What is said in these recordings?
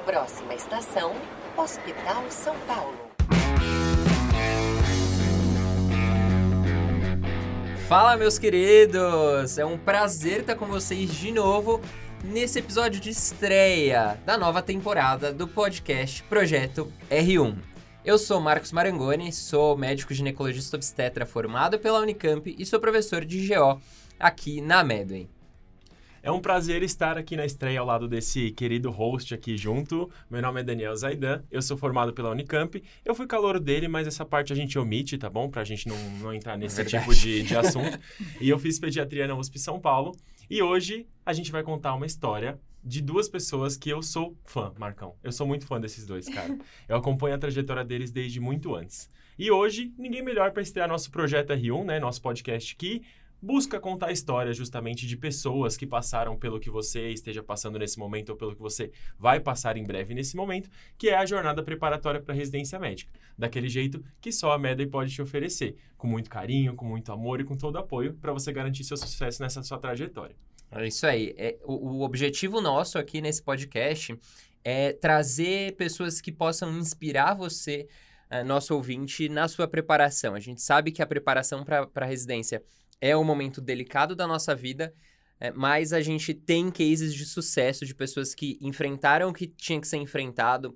Próxima estação, Hospital São Paulo. Fala, meus queridos! É um prazer estar com vocês de novo nesse episódio de estreia da nova temporada do podcast Projeto R1. Eu sou Marcos Marangoni, sou médico ginecologista obstetra formado pela Unicamp e sou professor de GO aqui na Medway. É um prazer estar aqui na estreia ao lado desse querido host aqui junto. Meu nome é Daniel Zaidan, eu sou formado pela Unicamp. Eu fui calouro dele, mas essa parte a gente omite, tá bom? Pra gente não entrar nesse tipo de assunto. E eu fiz pediatria na USP São Paulo. E hoje a gente vai contar uma história de duas pessoas que eu sou fã, Marcão. Eu sou muito fã desses dois, cara. Eu acompanho a trajetória deles desde muito antes. E hoje, ninguém melhor para estrear nosso Projeto R1, né? Nosso podcast que busca contar a história justamente de pessoas que passaram pelo que você esteja passando nesse momento ou pelo que você vai passar em breve nesse momento, que é a jornada preparatória para a residência médica. Daquele jeito que só a Medway pode te oferecer, com muito carinho, com muito amor e com todo apoio para você garantir seu sucesso nessa sua trajetória. É isso aí. O objetivo nosso aqui nesse podcast é trazer pessoas que possam inspirar você, nosso ouvinte, na sua preparação. A gente sabe que a preparação para a residência é um momento delicado da nossa vida, mas a gente tem cases de sucesso de pessoas que enfrentaram o que tinha que ser enfrentado,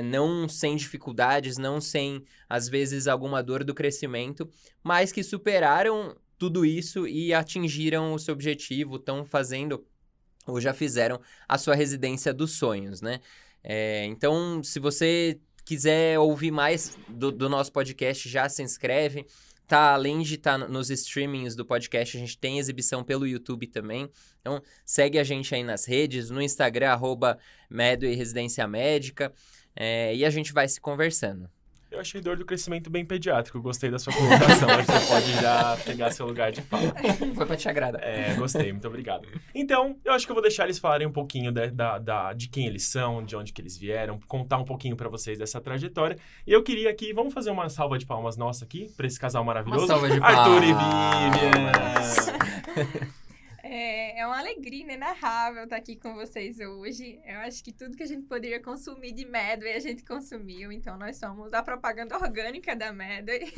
não sem dificuldades, não sem, às vezes, alguma dor do crescimento, mas que superaram tudo isso e atingiram o seu objetivo, estão fazendo ou já fizeram a sua residência dos sonhos, né? Então, se você quiser ouvir mais do nosso podcast, já se inscreve. Além de estar nos streamings do podcast, a gente tem exibição pelo YouTube também. Então, segue a gente aí nas redes, no Instagram, @Medway Residência Médica, e a gente vai se conversando. Eu achei dor do crescimento bem pediátrico, gostei da sua colocação, acho que você pode já pegar seu lugar de fala. Foi pra te agradar. Gostei, muito obrigado. Então, eu acho que eu vou deixar eles falarem um pouquinho de quem eles são, de onde que eles vieram, contar um pouquinho pra vocês dessa trajetória. E eu queria aqui, vamos fazer uma salva de palmas nossa aqui, pra esse casal maravilhoso. Uma salva de Arthur e Vivian! É uma alegria inenarrável estar aqui com vocês hoje. Eu acho que tudo que a gente poderia consumir de Medway, a gente consumiu. Então, nós somos a propaganda orgânica da Medway.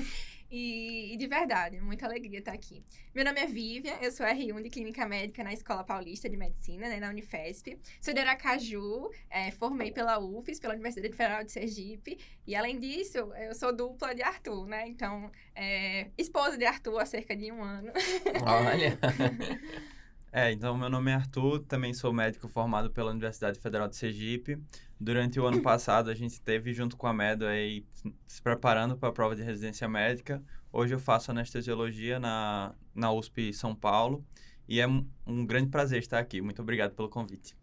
E de verdade, muita alegria estar aqui. Meu nome é Vivian, eu sou R1 de Clínica Médica na Escola Paulista de Medicina, né, na Unifesp. Sou de Aracaju, formei pela UFES, pela Universidade Federal de Sergipe. E, além disso, eu sou dupla de Arthur, né? Então, esposa de Arthur há cerca de 1 ano. Olha! Então, meu nome é Arthur, também sou médico formado pela Universidade Federal de Sergipe. Durante o ano passado, a gente esteve junto com a Medway se preparando para a prova de residência médica. Hoje eu faço anestesiologia na USP São Paulo e é um grande prazer estar aqui. Muito obrigado pelo convite.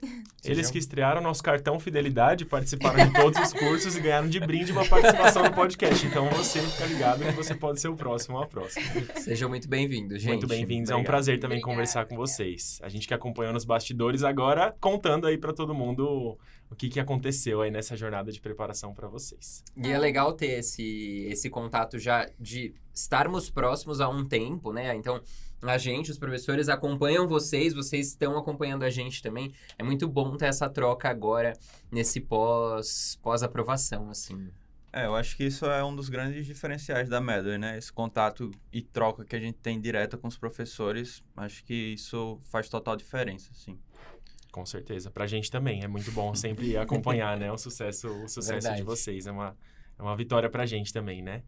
Eles que estrearam nosso cartão Fidelidade, participaram de todos os cursos e ganharam de brinde uma participação no podcast. Então, você fica ligado que você pode ser o próximo ou a próxima. Sejam muito bem-vindos, gente. Muito bem-vindos. É um prazer também conversar com vocês. A gente que acompanhou nos bastidores agora, contando aí para todo mundo o que aconteceu aí nessa jornada de preparação para vocês. E é legal ter esse contato já de estarmos próximos há um tempo, né? Então, a gente, os professores, acompanham vocês estão acompanhando a gente também. É muito bom ter essa troca agora, nesse pós-aprovação, assim. Eu acho que isso é um dos grandes diferenciais da Medway, né? Esse contato e troca que a gente tem direto com os professores, acho que isso faz total diferença, sim. Com certeza. Pra gente também. É muito bom sempre acompanhar, né? O sucesso de vocês. É uma vitória pra gente também, né?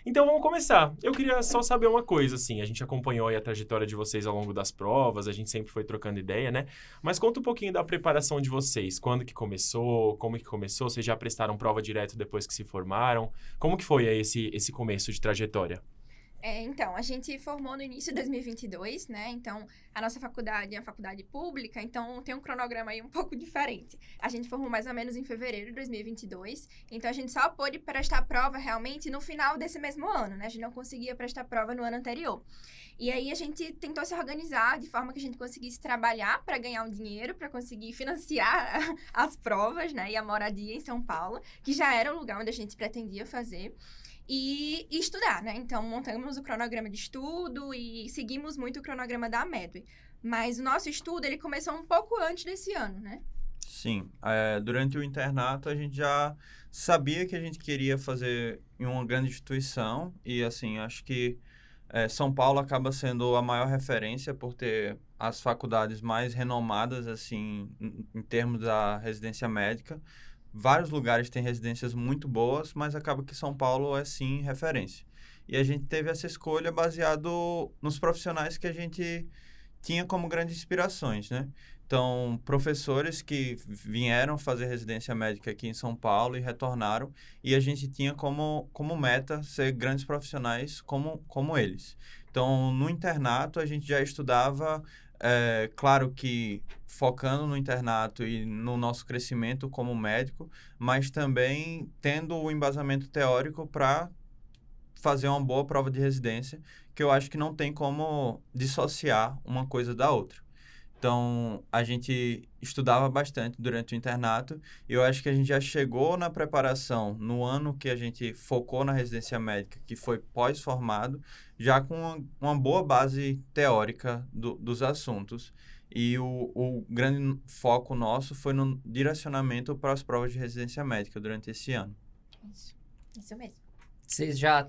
Então, vamos começar. Eu queria só saber uma coisa, assim. A gente acompanhou aí a trajetória de vocês ao longo das provas. A gente sempre foi trocando ideia, né? Mas conta um pouquinho da preparação de vocês. Quando que começou? Como que começou? Vocês já prestaram prova direto depois que se formaram? Como que foi aí esse começo de trajetória? Então, a gente formou no início de 2022, né? Então, a nossa faculdade é uma faculdade pública, então tem um cronograma aí um pouco diferente. A gente formou mais ou menos em fevereiro de 2022, então a gente só pôde prestar prova realmente no final desse mesmo ano, né? A gente não conseguia prestar prova no ano anterior. E aí a gente tentou se organizar de forma que a gente conseguisse trabalhar para ganhar um dinheiro, para conseguir financiar as provas, né? E a moradia em São Paulo, que já era o lugar onde a gente pretendia fazer. E estudar, né? Então, montamos o cronograma de estudo e seguimos muito o cronograma da Medway. Mas o nosso estudo, ele começou um pouco antes desse ano, né? Sim, durante o internato a gente já sabia que a gente queria fazer em uma grande instituição e, assim, acho que São Paulo acaba sendo a maior referência por ter as faculdades mais renomadas, assim, em termos da residência médica. Vários lugares têm residências muito boas, mas acaba que São Paulo é, sim, referência. E a gente teve essa escolha baseado nos profissionais que a gente tinha como grandes inspirações, né? Então, professores que vieram fazer residência médica aqui em São Paulo e retornaram, e a gente tinha como meta ser grandes profissionais como eles. Então, no internato, a gente já estudava, claro que focando no internato e no nosso crescimento como médico, mas também tendo o embasamento teórico para fazer uma boa prova de residência, que eu acho que não tem como dissociar uma coisa da outra. Então, a gente estudava bastante durante o internato e eu acho que a gente já chegou na preparação no ano que a gente focou na residência médica, que foi pós-formado, já com uma boa base teórica dos assuntos. E o grande foco nosso foi no direcionamento para as provas de residência médica durante esse ano. Isso mesmo. Vocês já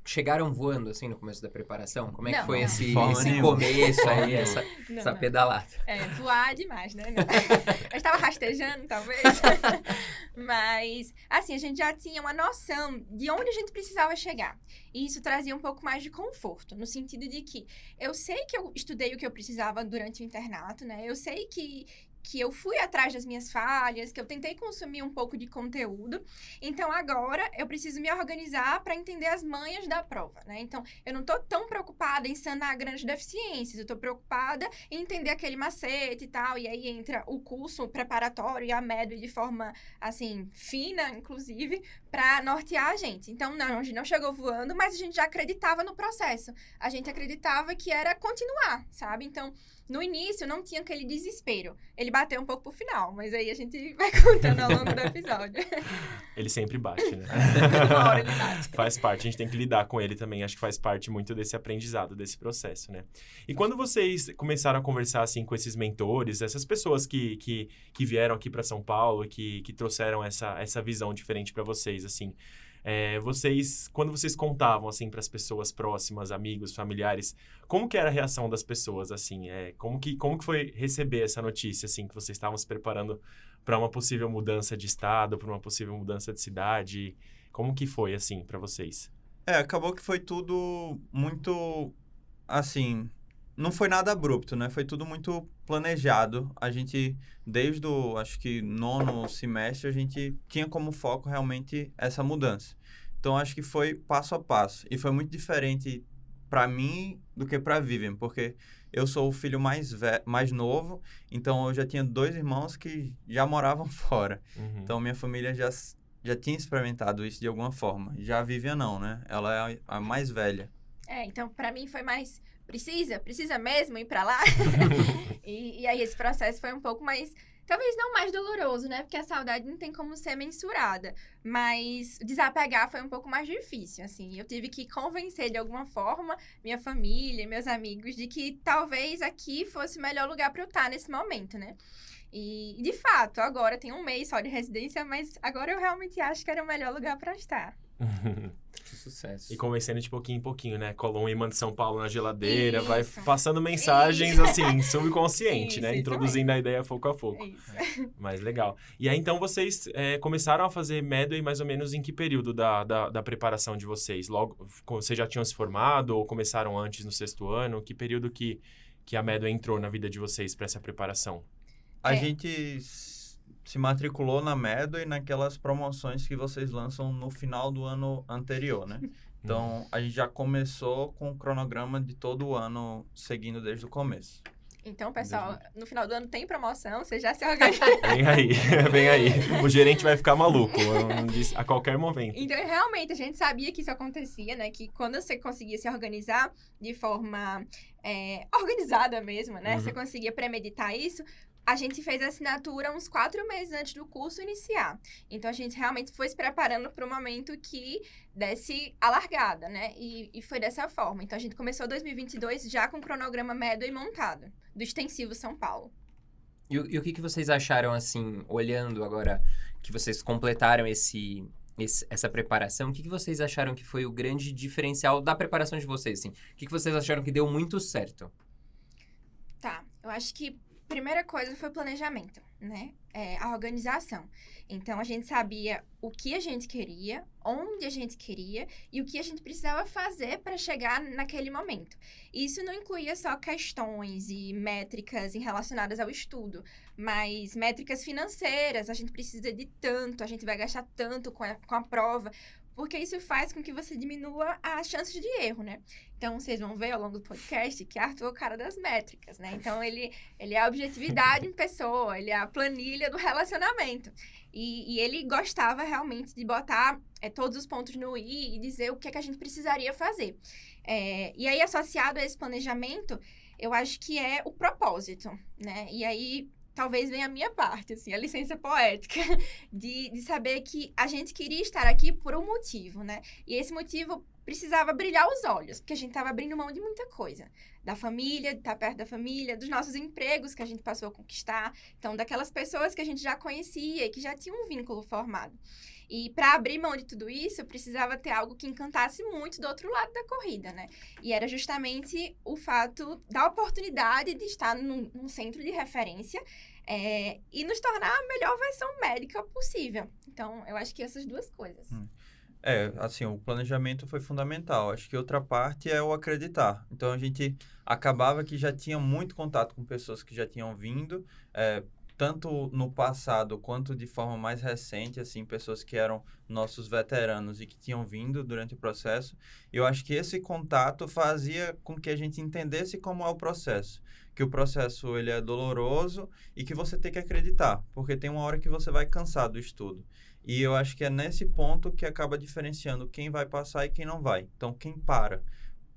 chegaram voando, assim, no começo da preparação? Como é que Não, foi não. esse Nenhuma. começo aí, essa Não. pedalada? Voar demais, né? Não. Eu estava rastejando, talvez. Mas, assim, a gente já tinha uma noção de onde a gente precisava chegar. E isso trazia um pouco mais de conforto, no sentido de que eu sei que eu estudei o que eu precisava durante o internato, né? Eu sei que eu fui atrás das minhas falhas, que eu tentei consumir um pouco de conteúdo. Então, agora, eu preciso me organizar para entender as manhas da prova, né? Então, eu não estou tão preocupada em sanar grandes deficiências, eu estou preocupada em entender aquele macete e tal, e aí entra o curso preparatório e a MED de forma, assim, fina, inclusive, para nortear a gente. Então, não, a gente não chegou voando, mas a gente já acreditava no processo. A gente acreditava que era continuar, sabe? Então, no início, não tinha aquele desespero. Ele bateu um pouco pro final, mas aí a gente vai contando ao longo do episódio. Ele sempre bate, né? Uma hora ele bate. Faz parte, a gente tem que lidar com ele também. Acho que faz parte muito desse aprendizado, desse processo, né? E quando vocês começaram a conversar, assim, com esses mentores, essas pessoas que vieram aqui para São Paulo, que trouxeram essa visão diferente para vocês, assim... quando vocês contavam, assim, para as pessoas próximas, amigos, familiares, como que era a reação das pessoas, assim? Como que foi receber essa notícia, assim, que vocês estavam se preparando para uma possível mudança de estado, para uma possível mudança de cidade? Como que foi, assim, para vocês? Acabou que foi tudo muito, assim, não foi nada abrupto, né? Foi tudo muito planejado. A gente, desde o, acho que, 9º semestre, a gente tinha como foco realmente essa mudança. Então, acho que foi passo a passo. E foi muito diferente para mim do que para a Vivian, porque eu sou o filho mais novo, então eu já tinha 2 irmãos que já moravam fora. Uhum. Então, minha família já tinha experimentado isso de alguma forma. Já a Vivian não, né? Ela é a mais velha. Então, para mim foi mais... Precisa mesmo ir pra lá? e aí esse processo foi um pouco mais, talvez não mais doloroso, né? Porque a saudade não tem como ser mensurada. Mas desapegar foi um pouco mais difícil, assim. Eu tive que convencer de alguma forma minha família, meus amigos, de que talvez aqui fosse o melhor lugar para eu estar nesse momento, né? E, de fato, agora tem 1 mês só de residência, mas agora eu realmente acho que era o melhor lugar para estar. Que sucesso. E convencendo de pouquinho em pouquinho, né? Cola um imã de São Paulo na geladeira, Isso. vai passando mensagens, assim, subconsciente, né? Isso Introduzindo a ideia pouco a pouco. É isso. Mas legal. E aí, então, vocês começaram a fazer Medway mais ou menos em que período da preparação de vocês? Logo, vocês já tinham se formado ou começaram antes no 6º ano? Que período que a Medway entrou na vida de vocês para essa preparação? A gente se matriculou na Medway naquelas promoções que vocês lançam no final do ano anterior, né? Então, a gente já começou com o cronograma de todo o ano, seguindo desde o começo. Então, pessoal, no final do ano tem promoção, você já se organiza. Vem aí. O gerente vai ficar maluco a qualquer momento. Então, realmente, a gente sabia que isso acontecia, né? Que quando você conseguia se organizar de forma organizada mesmo, né? Uhum. Você conseguia premeditar isso. A gente fez a assinatura uns 4 meses antes do curso iniciar. Então, a gente realmente foi se preparando para o momento que desse a largada, né? E foi dessa forma. Então, a gente começou 2022 já com o cronograma Medway montado, do Extensivo São Paulo. E o que vocês acharam, assim, olhando agora que vocês completaram essa preparação, o que vocês acharam que foi o grande diferencial da preparação de vocês, assim? O que vocês acharam que deu muito certo? Tá, eu acho que a primeira coisa foi o planejamento, né? A organização. Então, a gente sabia o que a gente queria, onde a gente queria e o que a gente precisava fazer para chegar naquele momento. Isso não incluía só questões e métricas relacionadas ao estudo, mas métricas financeiras. A gente precisa de tanto, a gente vai gastar tanto com a prova, porque isso faz com que você diminua as chances de erro, né? Então, vocês vão ver ao longo do podcast que Arthur é o cara das métricas, né? Então, ele é a objetividade em pessoa, ele é a planilha do relacionamento. E ele gostava realmente de botar todos os pontos no i e dizer o que é que a gente precisaria fazer. E aí, associado a esse planejamento, eu acho que é o propósito, né? E aí, talvez venha a minha parte, assim, a licença poética, de saber que a gente queria estar aqui por um motivo, né? E esse motivo precisava brilhar os olhos, porque a gente estava abrindo mão de muita coisa. Da família, de estar perto da família, dos nossos empregos que a gente passou a conquistar. Então, daquelas pessoas que a gente já conhecia e que já tinham um vínculo formado. E para abrir mão de tudo isso, eu precisava ter algo que encantasse muito do outro lado da corrida, né? E era justamente o fato da oportunidade de estar num centro de referência e nos tornar a melhor versão médica possível. Então, eu acho que essas duas coisas. Assim, o planejamento foi fundamental. Acho que outra parte é o acreditar. Então, a gente acabava que já tinha muito contato com pessoas que já tinham vindo, tanto no passado quanto de forma mais recente, assim, pessoas que eram nossos veteranos e que tinham vindo durante o processo. Eu acho que esse contato fazia com que a gente entendesse como é o processo. Que o processo, ele é doloroso e que você tem que acreditar, porque tem uma hora que você vai cansar do estudo. E eu acho que é nesse ponto que acaba diferenciando quem vai passar e quem não vai. Então, quem para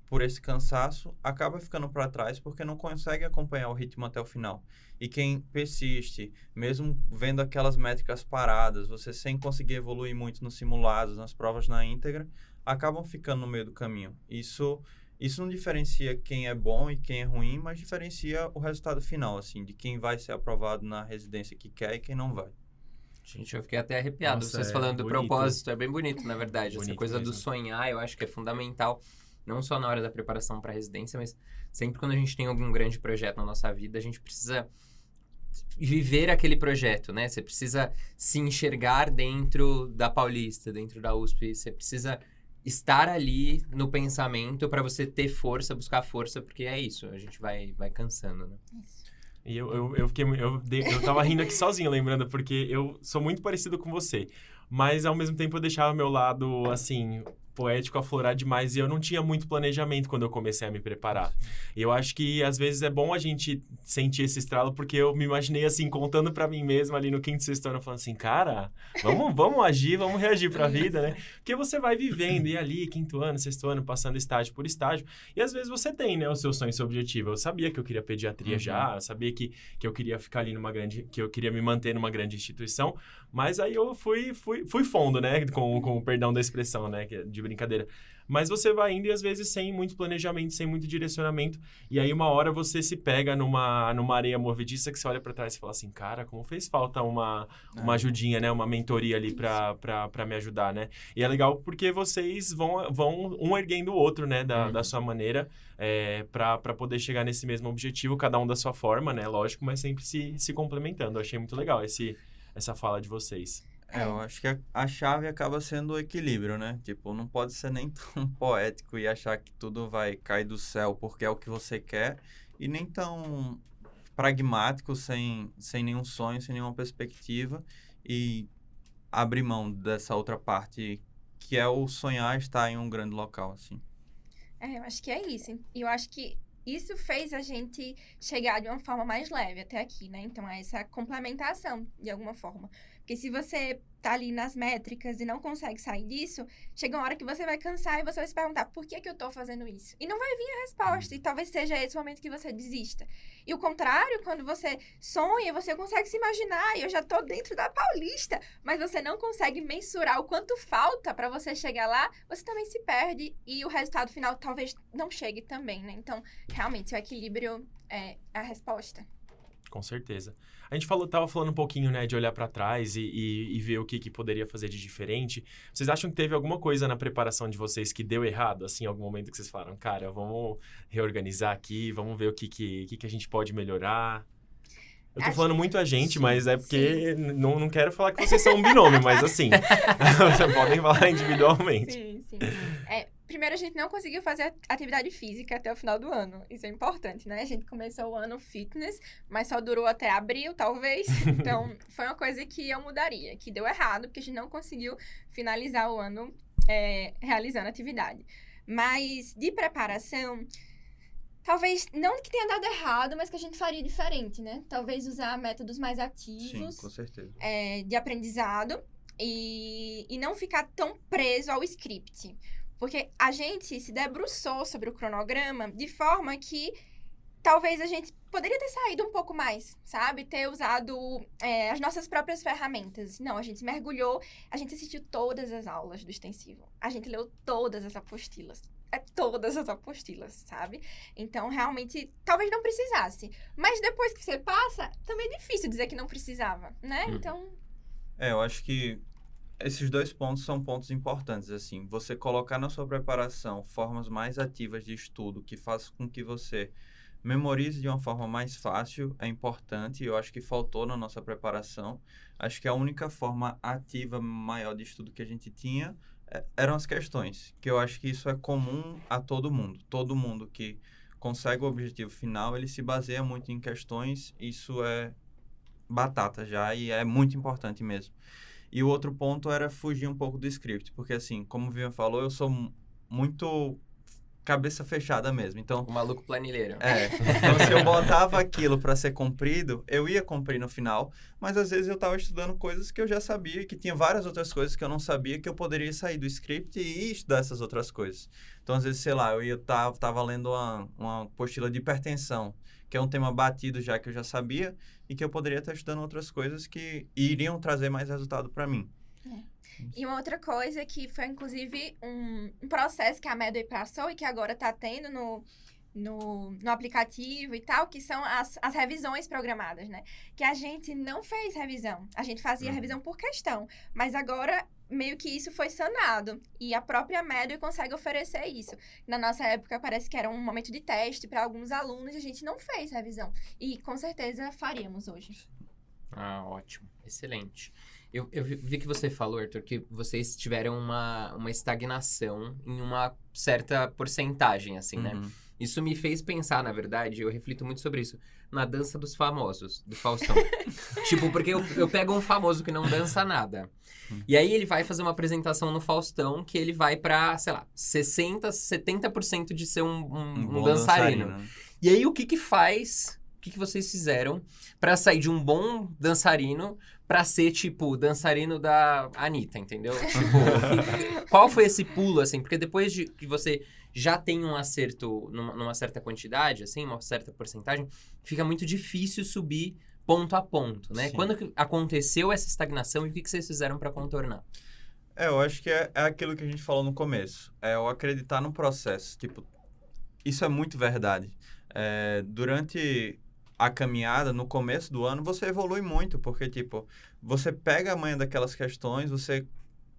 por esse cansaço acaba ficando para trás porque não consegue acompanhar o ritmo até o final. E quem persiste, mesmo vendo aquelas métricas paradas, você sem conseguir evoluir muito nos simulados, nas provas na íntegra, acabam ficando no meio do caminho. Isso não diferencia quem é bom e quem é ruim, mas diferencia o resultado final, assim, de quem vai ser aprovado na residência que quer e quem não vai. Gente, eu fiquei até arrepiado. Nossa, Vocês falando do bonito. propósito, é bem bonito, na verdade. Essa Bonito coisa do mesmo. sonhar, eu acho que é fundamental, não só na hora da preparação para a residência, mas sempre quando a gente tem algum grande projeto na nossa vida, a gente precisa viver aquele projeto, né? Você precisa se enxergar dentro da Paulista, dentro da USP, você precisa estar ali no pensamento para você ter força, buscar força, porque é isso, a gente vai cansando, né? E eu tava rindo aqui sozinho, lembrando, porque eu sou muito parecido com você. Mas, ao mesmo tempo, eu deixava meu lado, assim, poético aflorar demais. E eu não tinha muito planejamento quando eu comecei a me preparar. E eu acho que, às vezes, é bom a gente sentir esse estralo, porque eu me imaginei, assim, contando pra mim mesmo ali no quinto, sexto ano, falando assim, cara, vamos agir, vamos reagir pra vida, né? Porque você vai vivendo, e ali, quinto ano, sexto ano, passando estágio por estágio. E, às vezes, você tem, né, o seu sonho, seu objetivo. Eu sabia que eu queria pediatria já, eu sabia que eu queria ficar ali que eu queria me manter numa grande instituição. Mas aí eu fui fundo, né? Com o perdão da expressão, né? De brincadeira. Mas você vai indo e às vezes sem muito planejamento, sem muito direcionamento. E aí uma hora você se pega numa areia movediça que você olha pra trás e fala assim, cara, como fez falta uma ajudinha, né? Uma mentoria ali pra me ajudar, né? E é legal porque vocês vão um erguendo o outro, né? Da sua maneira, pra poder chegar nesse mesmo objetivo, cada um da sua forma, né? Lógico, mas sempre se complementando. Eu achei muito legal essa fala de vocês. Eu acho que a chave acaba sendo o equilíbrio, né? Tipo, não pode ser nem tão poético e achar que tudo vai cair do céu porque é o que você quer, e nem tão pragmático, sem nenhum sonho, sem nenhuma perspectiva, e abrir mão dessa outra parte que é o sonhar estar em um grande local, assim. Eu acho que é isso. E eu acho que isso fez a gente chegar de uma forma mais leve até aqui, né? Então, é essa complementação, de alguma forma. Porque se você tá ali nas métricas e não consegue sair disso, chega uma hora que você vai cansar e você vai se perguntar, por que eu tô fazendo isso? E não vai vir a resposta, e talvez seja esse o momento que você desista. E o contrário, quando você sonha, você consegue se imaginar, eu já tô dentro da Paulista, mas você não consegue mensurar o quanto falta para você chegar lá, você também se perde e o resultado final talvez não chegue também, né? Então, realmente, o equilíbrio é a resposta. com certeza. A gente tava falando um pouquinho, né, de olhar para trás e ver o que poderia fazer de diferente. Vocês acham que teve alguma coisa na preparação de vocês que deu errado? Assim, algum momento que vocês falaram, cara, vamos reorganizar aqui, vamos ver o que a gente pode melhorar? Eu tô falando muito a gente, mas é porque não quero falar que vocês são um binômio, mas assim, vocês podem falar individualmente. Sim. Primeiro, a gente não conseguiu fazer atividade física até o final do ano. Isso é importante, né? A gente começou o ano fitness, mas só durou até abril, talvez. Então, foi uma coisa que eu mudaria, que deu errado, porque a gente não conseguiu finalizar o ano realizando atividade. Mas, de preparação, talvez, não que tenha dado errado, mas que a gente faria diferente, né? Talvez usar métodos mais ativos. Sim, com certeza. De aprendizado e não ficar tão preso ao script. Porque a gente se debruçou sobre o cronograma de forma que talvez a gente poderia ter saído um pouco mais, sabe? Ter usado as nossas próprias ferramentas. Não, a gente mergulhou, a gente assistiu todas as aulas do extensivo. A gente leu todas as apostilas. Todas as apostilas, sabe? Então, realmente, talvez não precisasse. Mas depois que você passa, também é difícil dizer que não precisava, né? Então... eu acho que esses 2 pontos são pontos importantes, assim. Você colocar na sua preparação formas mais ativas de estudo que façam com que você memorize de uma forma mais fácil é importante. Eu acho que faltou na nossa preparação. Acho que a única forma ativa maior de estudo que a gente tinha eram as questões, que eu acho que isso é comum a todo mundo. Todo mundo que consegue o objetivo final, ele se baseia muito em questões. Isso é batata já e é muito importante mesmo. E o outro ponto era fugir um pouco do script, porque assim, como o Vivian falou, eu sou muito cabeça fechada mesmo, então... O maluco planilheiro. Então se eu botava aquilo para ser cumprido, eu ia cumprir no final, mas às vezes eu estava estudando coisas que eu já sabia, e que tinha várias outras coisas que eu não sabia, que eu poderia sair do script e estudar essas outras coisas. Então, às vezes, sei lá, eu tava lendo uma apostila de hipertensão, que é um tema batido já que eu já sabia, e que eu poderia estar estudando outras coisas que iriam trazer mais resultado para mim. E uma outra coisa que foi, inclusive, um processo que a Medway passou e que agora está tendo no aplicativo e tal, que são as revisões programadas, né? Que a gente não fez revisão. A gente fazia revisão por questão. Mas agora, meio que isso foi sanado. E a própria Medway consegue oferecer isso. Na nossa época, parece que era um momento de teste para alguns alunos e a gente não fez revisão. E, com certeza, faríamos hoje. Ah, ótimo. Excelente. Eu vi que você falou, Arthur, que vocês tiveram uma estagnação em uma certa porcentagem, assim, né? Isso me fez pensar, na verdade, eu reflito muito sobre isso, na dança dos famosos, do Faustão. Tipo, porque eu pego um famoso que não dança nada. E aí ele vai fazer uma apresentação no Faustão que ele vai pra, sei lá, 60%, 70% de ser um dançarino. Né? E aí o que faz... O que vocês fizeram pra sair de um bom dançarino pra ser, tipo, dançarino da Anitta, entendeu? Tipo, qual foi esse pulo, assim? Porque depois de que você já tem um acerto numa certa quantidade, assim, uma certa porcentagem, fica muito difícil subir ponto a ponto, né? Sim. Quando que aconteceu essa estagnação e o que vocês fizeram pra contornar? Eu acho que é aquilo que a gente falou no começo. É o acreditar no processo. Tipo, isso é muito verdade. Durante... a caminhada, no começo do ano, você evolui muito, porque, tipo, você pega a manha daquelas questões, você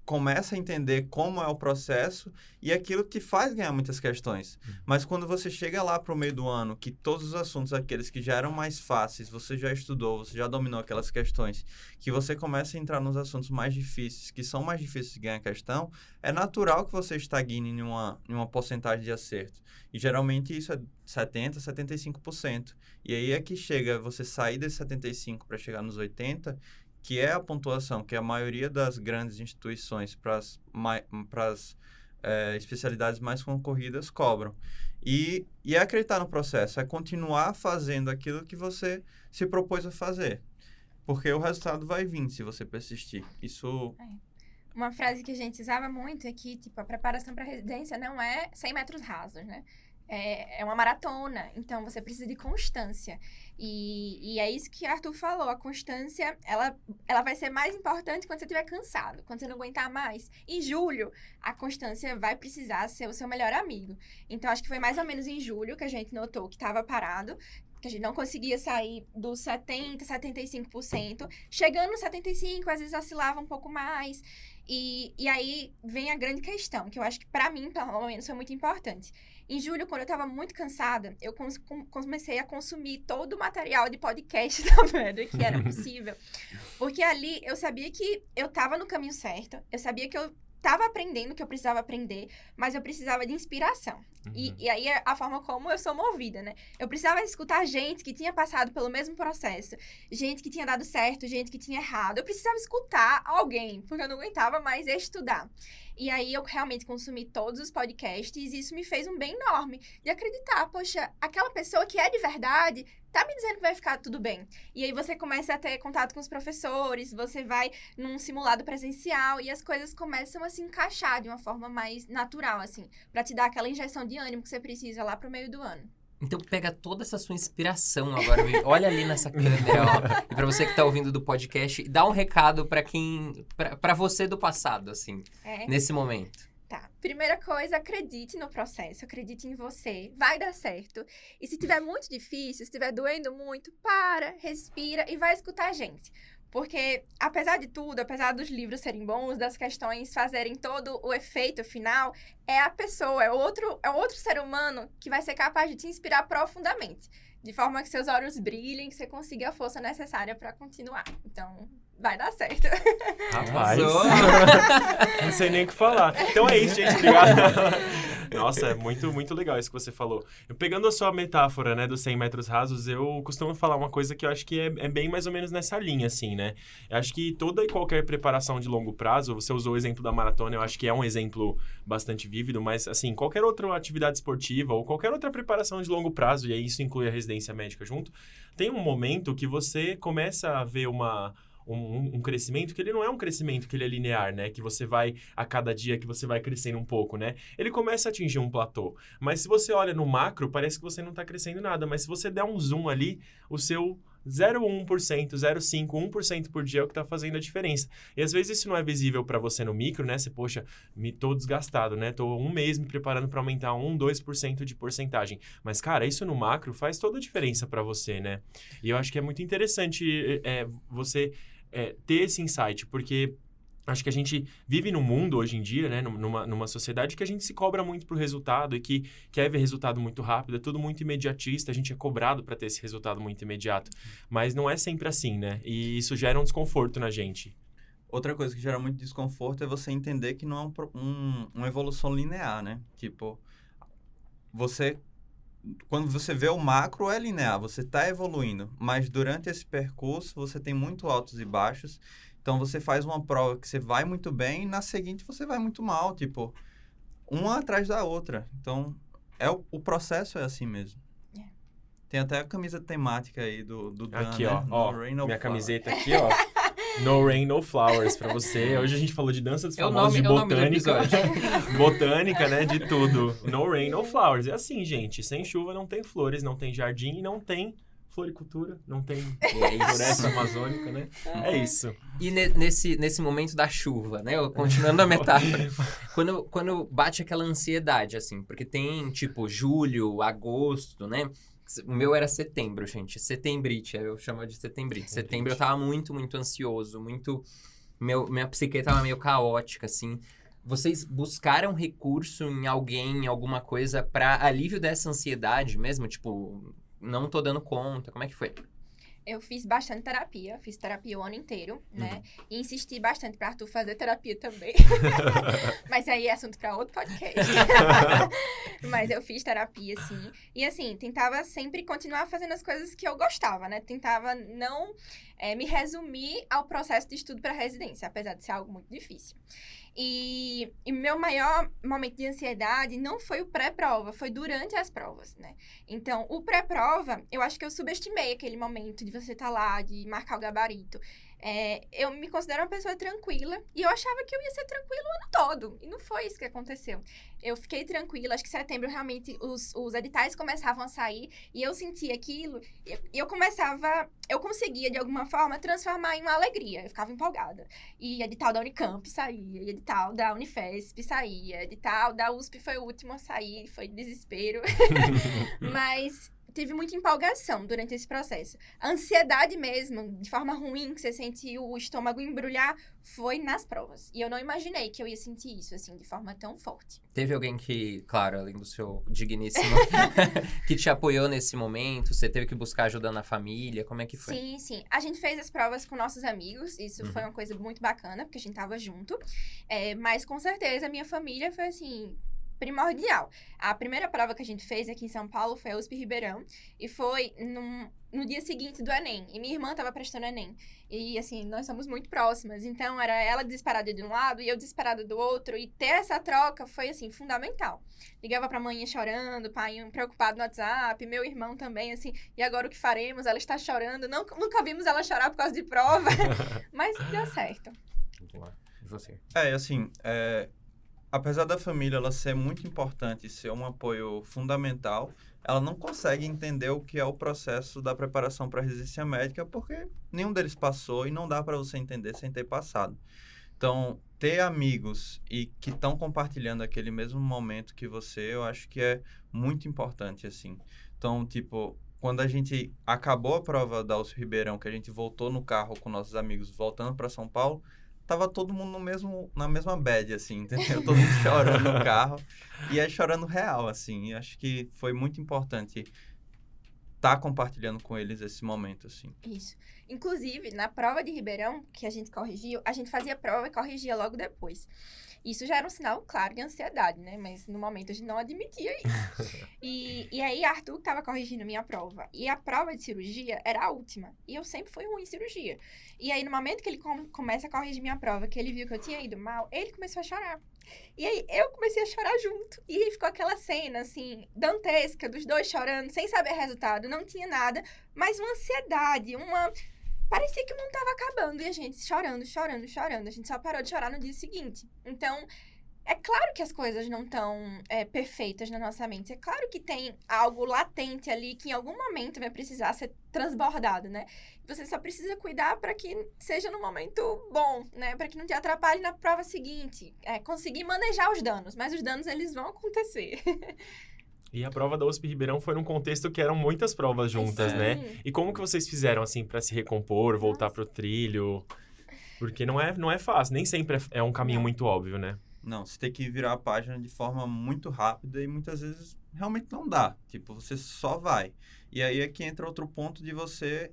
começa a entender como é o processo e aquilo te faz ganhar muitas questões. Mas quando você chega lá pro meio do ano, que todos os assuntos, aqueles que já eram mais fáceis, você já estudou, você já dominou aquelas questões, que você começa a entrar nos assuntos mais difíceis, que são mais difíceis de ganhar questão, é natural que você estagne em uma porcentagem de acerto. E geralmente isso é 70%, 75%. E aí é que chega você sair desse 75% para chegar nos 80%, que é a pontuação que a maioria das grandes instituições para as especialidades mais concorridas cobram. E é acreditar no processo, é continuar fazendo aquilo que você se propôs a fazer. Porque o resultado vai vir se você persistir. Isso... Uma frase que a gente usava muito é que, tipo, a preparação para a residência não é 100 metros rasos, né? É uma maratona, então você precisa de constância. E é isso que Arthur falou, a constância, ela vai ser mais importante quando você estiver cansado, quando você não aguentar mais. Em julho, a constância vai precisar ser o seu melhor amigo. Então, acho que foi mais ou menos em julho que a gente notou que estava parado, que a gente não conseguia sair dos 70%, 75%. Chegando nos 75%, às vezes oscilava um pouco mais. E aí vem a grande questão, que eu acho que pra mim, pelo menos, foi muito importante. Em julho, quando eu tava muito cansada, eu comecei a consumir todo o material de podcast da Medway que era possível. Porque ali eu sabia que eu tava no caminho certo, eu sabia que eu tava aprendendo o que eu precisava aprender, mas eu precisava de inspiração. E aí é a forma como eu sou movida, né? Eu precisava escutar gente que tinha passado pelo mesmo processo, gente que tinha dado certo, gente que tinha errado. Eu precisava escutar alguém, porque eu não aguentava mais estudar. E aí eu realmente consumi todos os podcasts e isso me fez um bem enorme de acreditar, poxa, aquela pessoa que é de verdade tá me dizendo que vai ficar tudo bem. E aí você começa a ter contato com os professores, você vai num simulado presencial e as coisas começam a se encaixar de uma forma mais natural, assim, pra te dar aquela injeção de ânimo que você precisa lá pro meio do ano. Então pega toda essa sua inspiração agora, olha ali nessa câmera, ó. E pra você que tá ouvindo do podcast, dá um recado pra você do passado, assim, nesse momento. Tá, primeira coisa, acredite no processo, acredite em você, vai dar certo. E se tiver muito difícil, se estiver doendo muito, para, respira e vai escutar a gente. Porque, apesar de tudo, apesar dos livros serem bons, das questões fazerem todo o efeito final, é a pessoa, é outro ser humano que vai ser capaz de te inspirar profundamente. De forma que seus olhos brilhem, que você consiga a força necessária para continuar. Então, vai dar certo. Rapaz, não sei nem o que falar. Então é isso, gente. Obrigado. Nossa, é muito, muito legal isso que você falou. Pegando a sua metáfora, né, dos 100 metros rasos, eu costumo falar uma coisa que eu acho que é bem mais ou menos nessa linha, assim, né? Eu acho que toda e qualquer preparação de longo prazo, você usou o exemplo da maratona, eu acho que é um exemplo bastante vívido, mas, assim, qualquer outra atividade esportiva ou qualquer outra preparação de longo prazo, e aí isso inclui a residência médica junto, tem um momento que você começa a ver um crescimento que ele não é um crescimento que ele é linear, né? Que você vai, a cada dia que você vai crescendo um pouco, né? Ele começa a atingir um platô. Mas se você olha no macro, parece que você não tá crescendo nada. Mas se você der um zoom ali, o seu 0,1%, 0,5%, 1% por dia é o que tá fazendo a diferença. E às vezes isso não é visível para você no micro, né? Você, poxa, tô desgastado, né? Tô um mês me preparando para aumentar 2% de porcentagem. Mas, cara, isso no macro faz toda a diferença para você, né? E eu acho que é muito interessante você ter esse insight, porque acho que a gente vive num mundo hoje em dia, né, numa sociedade que a gente se cobra muito pro resultado e que quer ver resultado muito rápido, é tudo muito imediatista, a gente é cobrado para ter esse resultado muito imediato. Mas não é sempre assim, né? E isso gera um desconforto na gente. Outra coisa que gera muito desconforto é você entender que não é uma evolução linear, né? Tipo, quando você vê o macro, é linear, você está evoluindo, mas durante esse percurso você tem muito altos e baixos, então você faz uma prova que você vai muito bem e na seguinte você vai muito mal, tipo, uma atrás da outra. Então, o processo é assim mesmo. Tem até a camisa temática aí do Dan, aqui, né? ó, minha camiseta aqui, ó. No Rain, No Flowers pra você. Hoje a gente falou de dança dos famosos, de botânica. Botânica, né? De tudo. No Rain, No Flowers. É assim, gente. Sem chuva não tem flores, não tem jardim e não tem floricultura. Não tem floresta amazônica, né? É isso. E nesse momento da chuva, né? Continuando a metáfora. Quando bate aquela ansiedade, assim. Porque tem, tipo, julho, agosto, né? O meu era setembro, gente. Setembrite, eu chamo de setembrite. Setembro eu tava muito, muito ansioso, minha psique tava meio caótica, assim. Vocês buscaram recurso em alguém, em alguma coisa, pra alívio dessa ansiedade mesmo? Tipo, não tô dando conta, como é que foi? Eu fiz bastante terapia, fiz terapia o ano inteiro, né? E insisti bastante pra Arthur fazer terapia também. Mas aí é assunto pra outro podcast. Mas eu fiz terapia, sim. E assim, tentava sempre continuar fazendo as coisas que eu gostava, né? Tentava não me resumir ao processo de estudo pra residência, apesar de ser algo muito difícil. E meu maior momento de ansiedade não foi o pré-prova, foi durante as provas, né? Então, o pré-prova, eu acho que eu subestimei aquele momento de você estar lá, de marcar o gabarito. Eu me considero uma pessoa tranquila e eu achava que eu ia ser tranquila o ano todo. E não foi isso que aconteceu. Eu fiquei tranquila, acho que em setembro realmente os editais começavam a sair e eu sentia aquilo e eu conseguia de alguma forma transformar em uma alegria. Eu ficava empolgada. E edital da Unicamp saía, e edital da Unifesp saía, edital da USP foi o último a sair, foi desespero. Mas tive muita empolgação durante esse processo. A ansiedade mesmo, de forma ruim, que você sente o estômago embrulhar, foi nas provas. E eu não imaginei que eu ia sentir isso, assim, de forma tão forte. Teve alguém que, claro, além do seu digníssimo, que te apoiou nesse momento? Você teve que buscar ajuda na família? Como é que foi? Sim, sim. A gente fez as provas com nossos amigos. Isso foi uma coisa muito bacana, porque a gente tava junto. Mas, com certeza, a minha família foi, assim, primordial. A primeira prova que a gente fez aqui em São Paulo foi a USP Ribeirão. E foi no dia seguinte do Enem. E minha irmã estava prestando Enem. E, assim, nós somos muito próximas. Então, era ela desesperada de um lado e eu desesperada do outro. E ter essa troca foi, assim, fundamental. Ligava pra mãe chorando, pai preocupado no WhatsApp, meu irmão também, assim, e agora o que faremos? Ela está chorando. Nunca vimos ela chorar por causa de prova. Mas deu certo. Vamos lá. E você? Assim, apesar da família ela ser muito importante, ser um apoio fundamental, ela não consegue entender o que é o processo da preparação para a residência médica, porque nenhum deles passou e não dá para você entender sem ter passado. Então, ter amigos e que estão compartilhando aquele mesmo momento que você, eu acho que é muito importante, assim. Então, tipo, quando a gente acabou a prova da USP Ribeirão, que a gente voltou no carro com nossos amigos voltando para São Paulo, tava todo mundo na mesma bad, assim, entendeu? Todo mundo chorando no carro. E é chorando real, assim. E acho que foi muito importante estar compartilhando com eles esse momento, assim. Isso. Inclusive, na prova de Ribeirão, que a gente corrigiu, a gente fazia prova e corrigia logo depois. Isso já era um sinal, claro, de ansiedade, né? Mas no momento a gente não admitia isso. E aí, Arthur estava corrigindo minha prova. E a prova de cirurgia era a última. E eu sempre fui ruim em cirurgia. E aí, no momento que ele começa a corrigir minha prova, que ele viu que eu tinha ido mal, ele começou a chorar. E aí, eu comecei a chorar junto. E aí ficou aquela cena, assim, dantesca, dos dois chorando, sem saber o resultado. Não tinha nada, mas uma ansiedade, Parecia que o mundo tava acabando. E a gente chorando, chorando, chorando. A gente só parou de chorar no dia seguinte. Então, é claro que as coisas não estão perfeitas na nossa mente. É claro que tem algo latente ali que em algum momento vai precisar ser transbordado, né? Você só precisa cuidar para que seja num momento bom, né? Para que não te atrapalhe na prova seguinte. Conseguir manejar os danos. Mas os danos, eles vão acontecer. E a prova da USP Ribeirão foi num contexto que eram muitas provas juntas, Sim. né? E como que vocês fizeram, assim, para se recompor, voltar pro trilho? Porque não é fácil, nem sempre é um caminho muito óbvio, né? Não, você tem que virar a página de forma muito rápida e muitas vezes realmente não dá. Tipo, você só vai. E aí é que entra outro ponto de você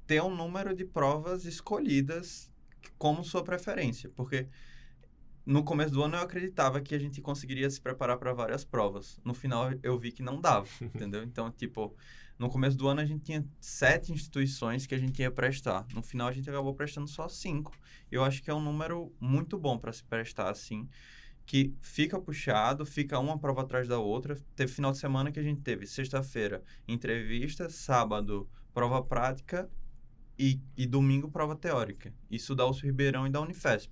ter um número de provas escolhidas como sua preferência. Porque no começo do ano eu acreditava que a gente conseguiria se preparar para várias provas. No final eu vi que não dava, entendeu? Então, tipo, no começo do ano a gente tinha 7 instituições que a gente ia prestar. No final a gente acabou prestando só 5. Eu acho que é um número muito bom para se prestar, assim, que fica puxado, fica uma prova atrás da outra. Teve final de semana que a gente teve sexta-feira entrevista, sábado prova prática e domingo prova teórica. Isso da USP Ribeirão e da Unifesp.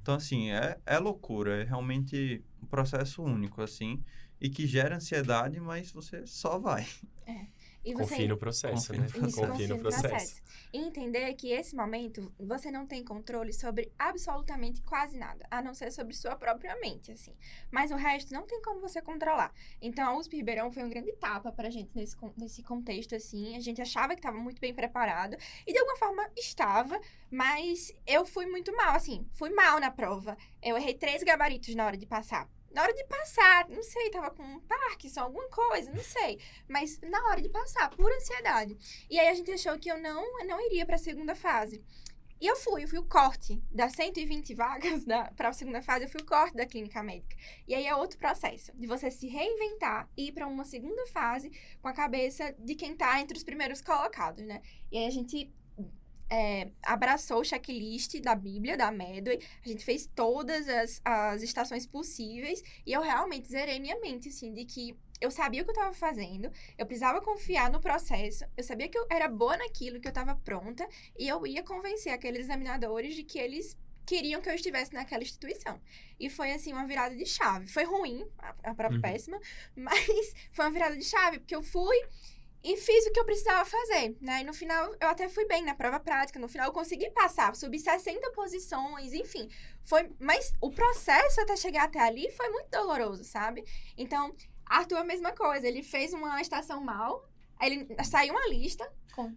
Então, assim, é loucura, é realmente um processo único, assim, e que gera ansiedade, mas você só vai. E Confie no processo, né? Isso, Confie no processo. E entender que esse momento você não tem controle sobre absolutamente quase nada, a não ser sobre sua própria mente, assim. Mas o resto não tem como você controlar. Então, a USP Ribeirão foi uma grande etapa pra gente nesse contexto, assim. A gente achava que estava muito bem preparado e, de alguma forma, estava, mas eu fui muito mal, assim. Fui mal na prova. Eu errei 3 gabaritos na hora de passar. Na hora de passar, não sei, tava com Parkinson, alguma coisa, não sei. Mas na hora de passar, pura ansiedade. E aí a gente achou que eu não iria pra segunda fase. E eu fui o corte das 120 vagas para a segunda fase, eu fui o corte da clínica médica. E aí é outro processo, de você se reinventar e ir para uma segunda fase com a cabeça de quem tá entre os primeiros colocados, né? E aí a gente abraçou o checklist da Bíblia, da Medway. A gente fez todas as estações possíveis e eu realmente zerei minha mente, assim, de que eu sabia o que eu estava fazendo, eu precisava confiar no processo, eu sabia que eu era boa naquilo, que eu estava pronta e eu ia convencer aqueles examinadores de que eles queriam que eu estivesse naquela instituição. E foi, assim, uma virada de chave. Foi ruim, a prova péssima, mas foi uma virada de chave, porque eu fui e fiz o que eu precisava fazer, né? E no final, eu até fui bem na prova prática. No final, eu consegui passar, subi 60 posições, enfim. Mas o processo até chegar até ali foi muito doloroso, sabe? Então, Arthur, a mesma coisa. Ele fez uma estação mal, Aí saiu uma lista com...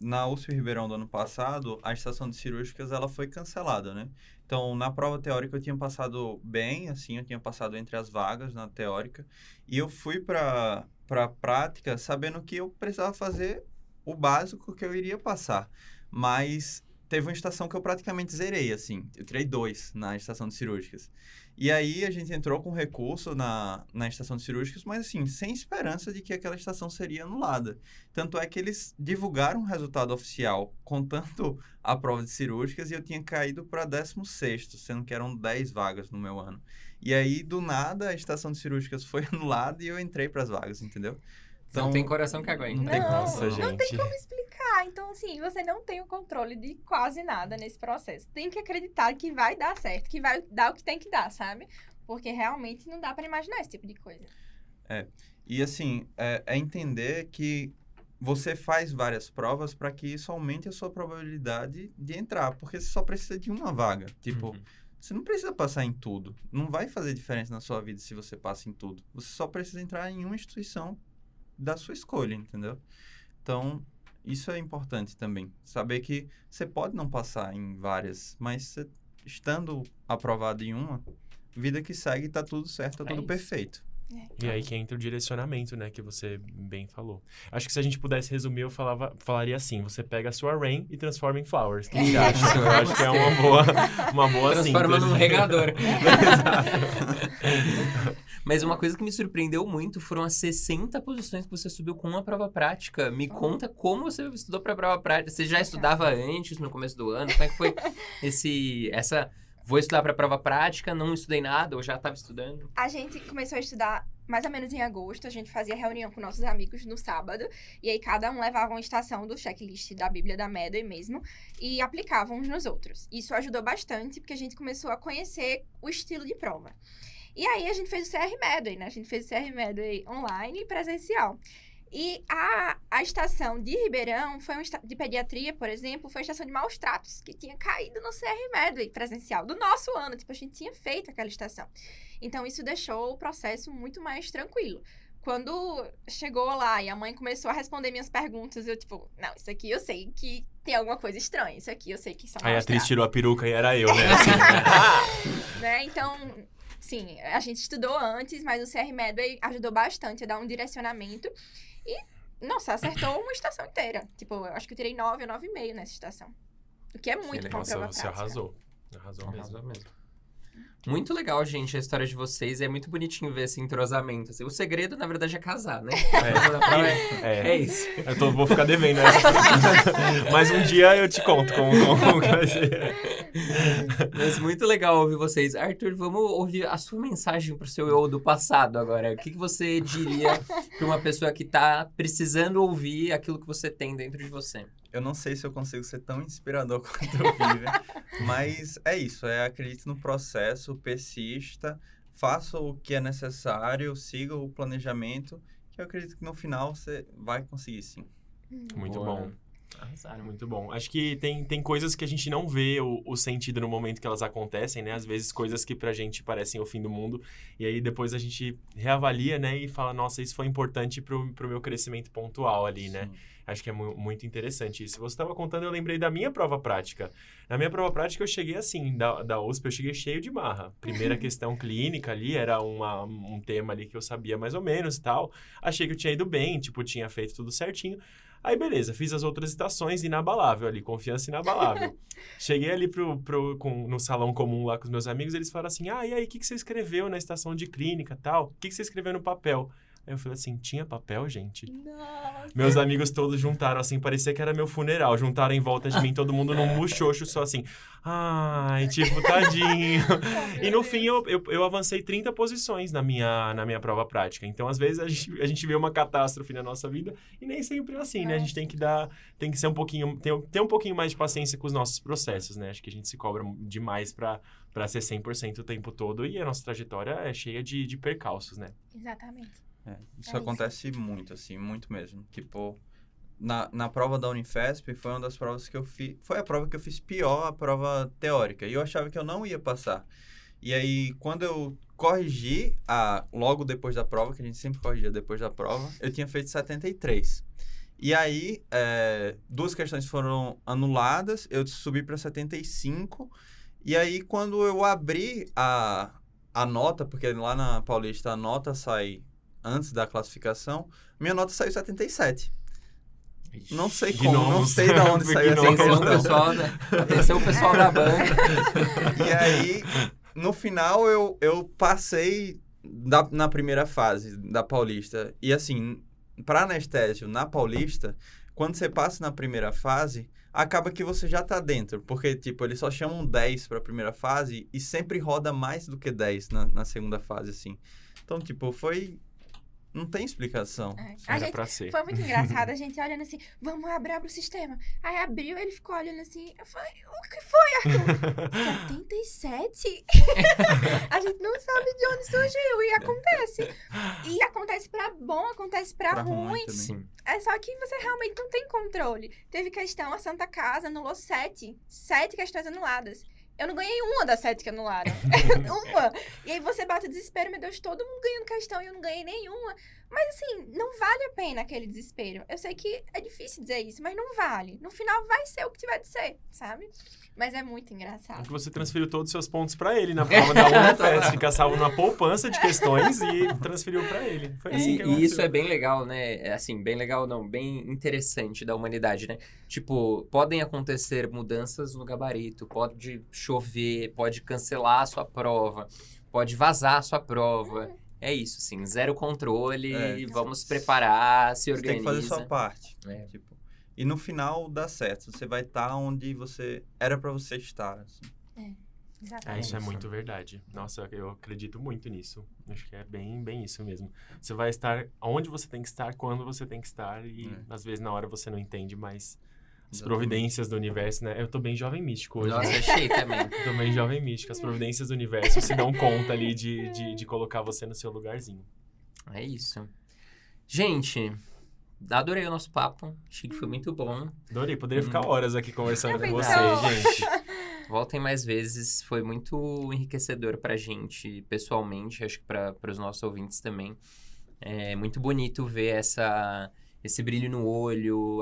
Na USP Ribeirão do ano passado, a estação de cirúrgicas, ela foi cancelada, né? Então, na prova teórica, eu tinha passado bem, assim, eu tinha passado entre as vagas na teórica, e eu fui para prática sabendo que eu precisava fazer o básico que eu iria passar. Mas teve uma estação que eu praticamente zerei, assim. Eu tirei 2 na estação de cirúrgicas. E aí, a gente entrou com recurso na estação de cirúrgicas, mas assim, sem esperança de que aquela estação seria anulada. Tanto é que eles divulgaram o resultado oficial contando a prova de cirúrgicas e eu tinha caído para 16º, sendo que eram 10 vagas no meu ano. E aí, do nada, a estação de cirúrgicas foi anulada e eu entrei para as vagas, entendeu? Então, não tem coração que aguente. Não tem Nossa, como. Não tem gente. como explicar. Então, assim, você não tem o controle de quase nada nesse processo. Tem que acreditar que vai dar certo, que vai dar o que tem que dar, sabe? Porque realmente não dá pra imaginar esse tipo de coisa. E assim, é entender que você faz várias provas para que isso aumente a sua probabilidade de entrar, porque você só precisa de uma vaga. Tipo, você não precisa passar em tudo. Não vai fazer diferença na sua vida se você passa em tudo. Você só precisa entrar em uma instituição da sua escolha, entendeu? Então, isso é importante também. Saber que você pode não passar em várias, mas você, estando aprovado em uma, vida que segue, tá tudo certo, tá tudo isso. perfeito. E aí que entra o direcionamento, né, que você bem falou. Acho que se a gente pudesse resumir, eu falaria assim, você pega a sua rain e transforma em flowers. O que você acha? Eu acho que é uma boa Transforma síntese. num regador. Exato. Mas uma coisa que me surpreendeu muito foram as 60 posições que você subiu com a prova prática. Me conta como você estudou para a prova prática. Você já estudava antes, no começo do ano? Como é que foi vou estudar para a prova prática, não estudei nada, ou já estava estudando? A gente começou a estudar mais ou menos em agosto. A gente fazia reunião com nossos amigos no sábado. E aí, cada um levava uma estação do checklist da Bíblia da Medway mesmo. E aplicava uns nos outros. Isso ajudou bastante, porque a gente começou a conhecer o estilo de prova. E aí, a gente fez o CR Medway, né? A gente fez o CR Medway online e presencial. E a estação de Ribeirão, de pediatria, por exemplo, foi a estação de maus tratos, que tinha caído no CR Medway presencial do nosso ano. Tipo, a gente tinha feito aquela estação. Então, isso deixou o processo muito mais tranquilo. Quando chegou lá e a mãe começou a responder minhas perguntas, eu, tipo, não, isso aqui eu sei que tem alguma coisa estranha. Isso aqui eu sei que são Aí a maus atriz tratos. tirou a peruca e era eu, né? Assim, Né? Então, sim, a gente estudou antes, mas o CR Medway ajudou bastante a dar um direcionamento. E, nossa, acertou uma estação inteira. Tipo, eu acho que eu tirei 9 ou 9,5 nessa estação. O que é muito pra uma Nossa, prova você prática. arrasou. Arrasou mesmo. Arrasou mesmo. Muito legal, gente, a história de vocês. É muito bonitinho ver esse entrosamento. Assim. O segredo, na verdade, é casar, né? É isso. Vou ficar devendo essa. Mas um dia eu te conto como que vai ser. Mas muito legal ouvir vocês. Arthur, vamos ouvir a sua mensagem pro seu eu do passado agora. O que você diria para uma pessoa que tá precisando ouvir aquilo que você tem dentro de você? Eu não sei se eu consigo ser tão inspirador quanto o Vivian, mas é isso, acredite no processo, persista, faça o que é necessário, siga o planejamento, que eu acredito que no final você vai conseguir sim. Muito Boa. bom. Arrasaram. Muito bom. Acho que tem coisas que a gente não vê o sentido no momento que elas acontecem, né? Às vezes coisas que pra gente parecem o fim do mundo. E aí depois a gente reavalia, né? E fala, nossa, isso foi importante pro meu crescimento pontual ali, né? Sim. Acho que é muito interessante isso. Você estava contando, eu lembrei da minha prova prática. Na minha prova prática eu cheguei assim, da USP, eu cheguei cheio de marra. Primeira questão clínica ali, era um tema ali que eu sabia mais ou menos e tal. Achei que eu tinha ido bem, tipo, tinha feito tudo certinho. Aí, beleza, fiz as outras estações inabalável ali, confiança inabalável. Cheguei ali no salão comum lá com os meus amigos, eles falaram assim, e aí, o que você escreveu na estação de clínica e tal? O que você escreveu no papel? Aí eu falei assim, tinha papel, gente? Nossa. Meus amigos todos juntaram assim, parecia que era meu funeral. Juntaram em volta de mim, todo mundo num muxoxo só assim. Ai, tipo, tadinho. E no fim, eu avancei 30 posições na minha prova prática. Então, às vezes, a gente vê uma catástrofe na nossa vida e nem sempre é assim, né? A gente tem que ser ter um pouquinho mais de paciência com os nossos processos, né? Acho que a gente se cobra demais pra ser 100% o tempo todo e a nossa trajetória é cheia de percalços, né? Exatamente. Isso acontece muito, assim, muito mesmo. Tipo, na prova da Unifesp, foi uma das provas que eu fiz... Foi a prova que eu fiz pior, a prova teórica. E eu achava que eu não ia passar. E aí, quando eu corrigi, logo depois da prova, que a gente sempre corrigia depois da prova, eu tinha feito 73. E aí, 2 questões foram anuladas, eu subi para 75. E aí, quando eu abri a nota, porque lá na Paulista a nota sai antes da classificação, minha nota saiu 77. Não sei como, não sei de onde saiu essa questão. Atenção, pessoal da banca. E aí, no final, eu passei na primeira fase da Paulista. E assim, para anestésio na Paulista, quando você passa na primeira fase, acaba que você já tá dentro. Porque, tipo, eles só chamam 10 para a primeira fase e sempre roda mais do que 10 na segunda fase, assim. Então, tipo, não tem explicação. Era pra ser. Foi muito engraçado, a gente olhando assim, vamos abrir o sistema. Aí abriu, ele ficou olhando assim, eu falei, o que foi, Arthur? 77? A gente não sabe de onde surgiu, e acontece. E acontece pra bom, acontece pra ruim. Sim. É só que você realmente não tem controle. Teve questão, a Santa Casa anulou 7 questões anuladas. Eu não ganhei uma das 7 que anularam. Uma. E aí você bate o desespero, meu Deus, todo mundo ganhando questão e eu não ganhei nenhuma. Mas assim, não vale a pena aquele desespero. Eu sei que é difícil dizer isso, mas não vale. No final vai ser o que tiver de ser, sabe? Mas é muito engraçado. Que você transferiu todos os seus pontos pra ele na prova da UniFest. Fica salvo numa poupança de questões e transferiu pra ele. Foi assim que aconteceu. E isso é bem legal, né? Assim, bem legal não, bem interessante da humanidade, né? Tipo, podem acontecer mudanças no gabarito, pode chover, pode cancelar a sua prova, pode vazar a sua prova. É isso, assim, zero controle, vamos preparar, se organiza. Você tem que fazer sua parte. Tipo. E no final dá certo. Você vai estar onde você era pra você estar. Assim. Exatamente. Isso é muito verdade. Nossa, eu acredito muito nisso. Acho que é bem isso mesmo. Você vai estar onde você tem que estar, quando você tem que estar. E às vezes na hora você não entende, mas as providências do universo, né? Eu tô bem jovem místico hoje. Nossa, né? achei também. Tô bem jovem místico. As providências do universo se dão conta ali de colocar você no seu lugarzinho. É isso. Gente, adorei o nosso papo. Achei que foi muito bom. Adorei. Poderia ficar horas aqui conversando com pensou? vocês, gente. Voltem mais vezes. Foi muito enriquecedor pra gente, pessoalmente. Acho que para os nossos ouvintes também. É muito bonito ver esse brilho no olho,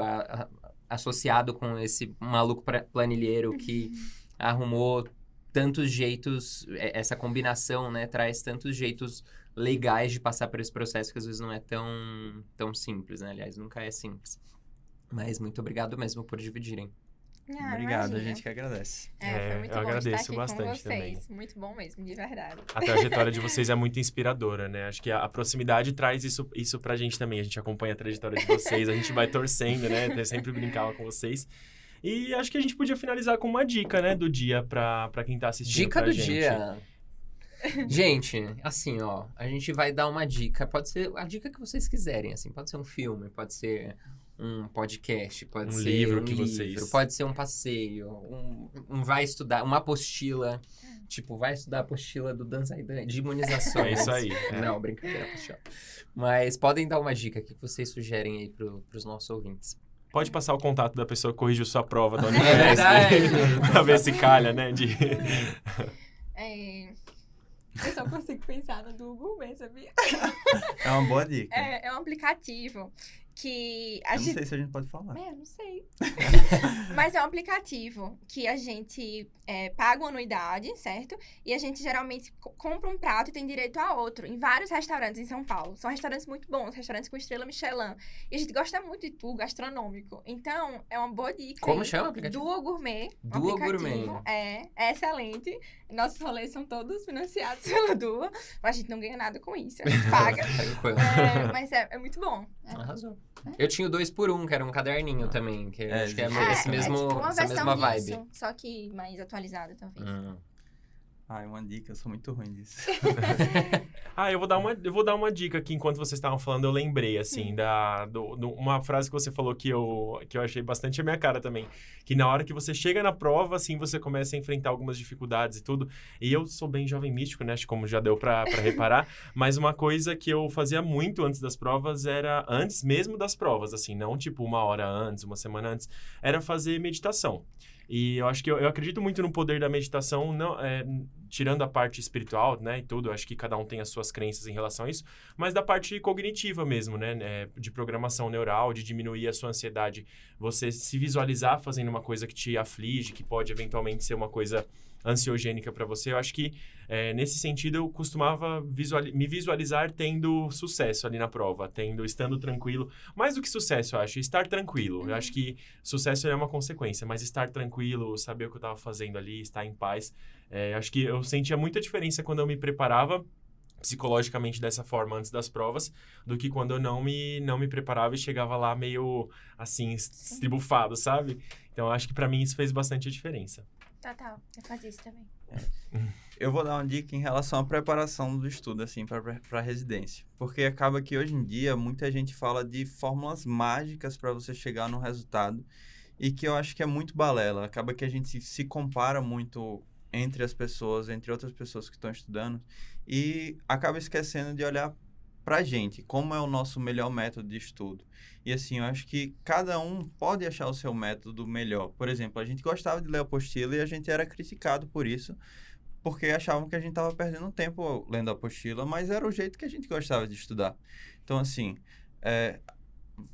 associado com esse maluco planilheiro que arrumou tantos jeitos, essa combinação, né, traz tantos jeitos legais de passar por esse processo que às vezes não é tão simples, né? Aliás, nunca é simples. Mas muito obrigado mesmo por dividirem. Obrigado, imagina. a gente que agradece. Foi muito eu bom agradeço estar aqui bastante com vocês. Muito bom mesmo, de verdade. A trajetória de vocês é muito inspiradora, né? Acho que a proximidade traz isso pra gente também. A gente acompanha a trajetória de vocês, a gente vai torcendo, né? Eu sempre brincava com vocês. E acho que a gente podia finalizar com uma dica, né? Do dia pra quem tá assistindo Dica pra do gente. dia. Gente, assim, ó, a gente vai dar uma dica. Pode ser a dica que vocês quiserem, assim. Pode ser um filme, pode ser um podcast, pode ser livro um que livro, vocês... pode ser um passeio, um vai estudar, uma apostila. Tipo, vai estudar a apostila do Dan Zaidan de imunizações. É isso aí. Não, brincadeira, apostila. Mas podem dar uma dica que vocês sugerem aí pros nossos ouvintes. Pode passar o contato da pessoa que corrigiu sua prova da É Unifesp. verdade. Pra ver se calha, né? Eu só consigo pensar no do Google, sabia? É uma boa dica. É um aplicativo que a Eu não gente... sei se a gente pode falar. Eu não sei. Mas é um aplicativo que a gente paga uma anuidade, certo? E a gente geralmente compra um prato e tem direito a outro em vários restaurantes em São Paulo. São restaurantes muito bons, restaurantes com estrela Michelin. E a gente gosta muito de tudo gastronômico. Então, é uma boa dica. Como aí. chama o aplicativo? Duo Gourmet. Duo aplicativo. Gourmet. É excelente. Nossos rolês são todos financiados pelo Duo. Mas a gente não ganha nada com isso. A gente paga. Tranquilo. Mas é muito bom. Arrasou. Eu tinha o 2x1, que era um caderninho também, que acho que é É, esse mesmo, tipo uma essa versão mesma vibe. disso, só que mais atualizada, talvez. Uma dica, eu sou muito ruim disso. Eu vou dar uma dica aqui enquanto vocês estavam falando, eu lembrei, assim, uma frase que você falou que eu achei bastante a minha cara também. Que na hora que você chega na prova, assim, você começa a enfrentar algumas dificuldades e tudo. E eu sou bem jovem místico, né? Acho que como já deu pra reparar. Mas uma coisa que eu fazia muito antes das provas era, antes mesmo das provas, assim, não tipo uma hora antes, uma semana antes, era fazer meditação. E eu acho que eu acredito muito no poder da meditação, tirando a parte espiritual, né, e tudo, acho que cada um tem as suas crenças em relação a isso, mas da parte cognitiva mesmo, né, de programação neural, de diminuir a sua ansiedade, você se visualizar fazendo uma coisa que te aflige, que pode eventualmente ser uma coisa ansiogênica para você. Eu acho que, nesse sentido, eu costumava me visualizar tendo sucesso ali na prova, estando tranquilo. Mais do que sucesso, eu acho, estar tranquilo. Eu acho que sucesso é uma consequência, mas estar tranquilo, saber o que eu estava fazendo ali, estar em paz. Acho que eu sentia muita diferença quando eu me preparava psicologicamente dessa forma antes das provas, do que quando eu não me preparava e chegava lá meio, assim, estribufado, sabe? Então, acho que para mim isso fez bastante diferença. Total, eu fazia isso também. Eu vou dar uma dica em relação à preparação do estudo, assim, para residência. Porque acaba que hoje em dia muita gente fala de fórmulas mágicas para você chegar no resultado e que eu acho que é muito balela. Acaba que a gente se compara muito entre as pessoas, entre outras pessoas que estão estudando e acaba esquecendo de olhar pra gente, como é o nosso melhor método de estudo. E assim, eu acho que cada um pode achar o seu método melhor. Por exemplo, a gente gostava de ler a apostila e a gente era criticado por isso, porque achavam que a gente estava perdendo tempo lendo a apostila, mas era o jeito que a gente gostava de estudar. Então, assim,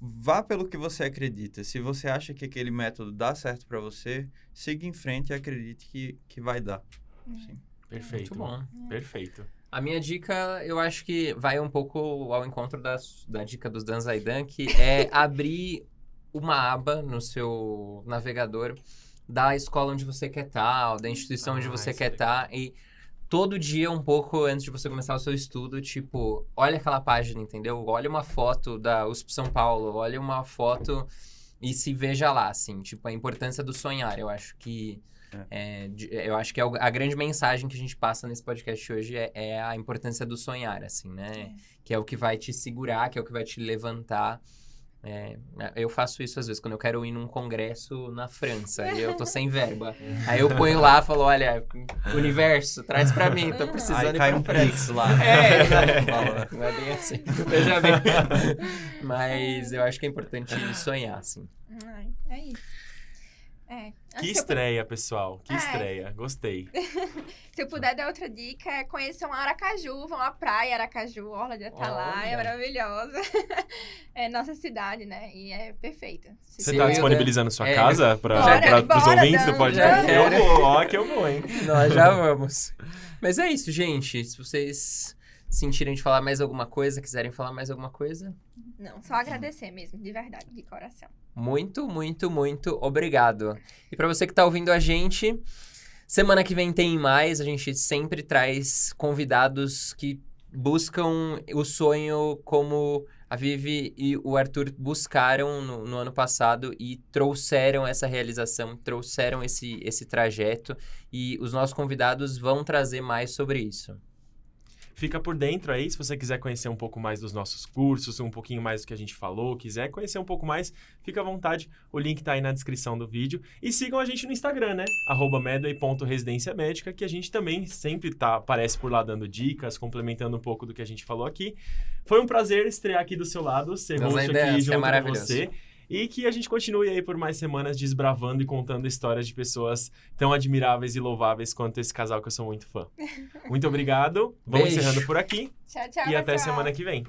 vá pelo que você acredita. Se você acha que aquele método dá certo para você, siga em frente e acredite que vai dar. Assim. Perfeito. Muito bom. Perfeito. A minha dica, eu acho que vai um pouco ao encontro da dica dos Dan Zaidan, que é abrir uma aba no seu navegador da escola onde você quer estar, da instituição onde você quer estar, e todo dia, um pouco antes de você começar o seu estudo, tipo, olha aquela página, entendeu? Olha uma foto da USP São Paulo, olha uma foto e se veja lá, assim, tipo, a importância do sonhar. Eu acho que eu acho que a grande mensagem que a gente passa nesse podcast hoje é a importância do sonhar, assim, né? Que é o que vai te segurar, que é o que vai te levantar. Eu faço isso às vezes, quando eu quero ir num congresso na França e eu tô sem verba. Aí eu ponho lá e falo, olha, universo, traz pra mim, tô precisando aí cai ir um pra França. Pix lá. Não é bem assim, veja bem. Mas eu acho que é importante sonhar, assim. Ai, é isso. Que estreia, pessoal. Que estreia. Gostei. Se eu puder dar outra dica, conheçam Aracaju, vão à praia Aracaju, Orla de Atalaia, é maravilhosa. É nossa cidade, né? E é perfeita. Você tá disponibilizando sua casa para os ouvintes do podcast? Já Eu vou, que eu vou, hein? Nós já vamos. Mas é isso, gente. Se vocês sentirem de falar mais alguma coisa, quiserem falar mais alguma coisa... Não, só agradecer mesmo, de verdade, de coração. Muito, muito, muito obrigado. E para você que tá ouvindo a gente, semana que vem tem mais. A gente sempre traz convidados que buscam o sonho como a Vivi e o Arthur buscaram no ano passado e trouxeram essa realização, trouxeram esse trajeto. E os nossos convidados vão trazer mais sobre isso. Fica por dentro aí, se você quiser conhecer um pouco mais dos nossos cursos, um pouquinho mais do que a gente falou, quiser conhecer um pouco mais, fica à vontade, o link tá aí na descrição do vídeo. E sigam a gente no Instagram, né? @medway.residenciamédica, que a gente também sempre aparece por lá dando dicas, complementando um pouco do que a gente falou aqui. Foi um prazer estrear aqui do seu lado, ser host aqui junto com você. E que a gente continue aí por mais semanas desbravando e contando histórias de pessoas tão admiráveis e louváveis quanto esse casal que eu sou muito fã. Muito obrigado. Vamos encerrando por aqui. Tchau, tchau, e até pessoal. semana que vem.